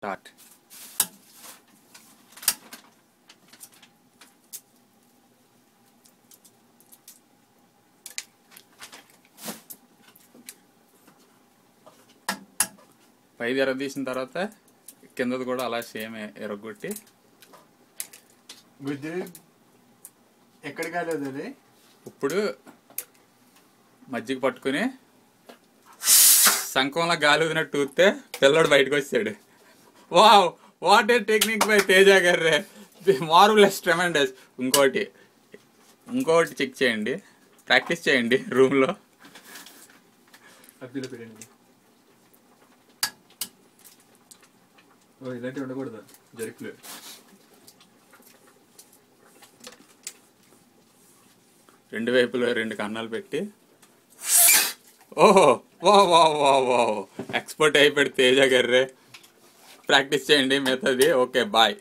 Start. పైది ఎరగదీసిన తర్వాత కిందది కూడా అలా సేమ్ ఎరగొట్టి గుజ్జు ఎక్కడ కాలేదు అది. ఇప్పుడు మజ్జిగ పట్టుకుని సంకంలో గాలి వదినట్టు ఊస్తే పిల్లడు బయటకు వచ్చాడు. Wow, what a technique by Teja గారు, మార్వెలస్, ట్రెమెండస్. ఇంకోటి చెక్ చేయండి, ప్రాక్టీస్ చేయండి రూమ్లో. అద్దెలో పెట్టండి. ఇలాంటివి ఉండకూడదు జరుకులు. రెండు వైపులో 2 కన్నాలు పెట్టి ఓహో వా వా వా వా ఎక్స్పర్ట్ అయిపోయాడు తేజ గారు. ప్రాక్టీస్ చేయండి మిగతాది. Okay, bye.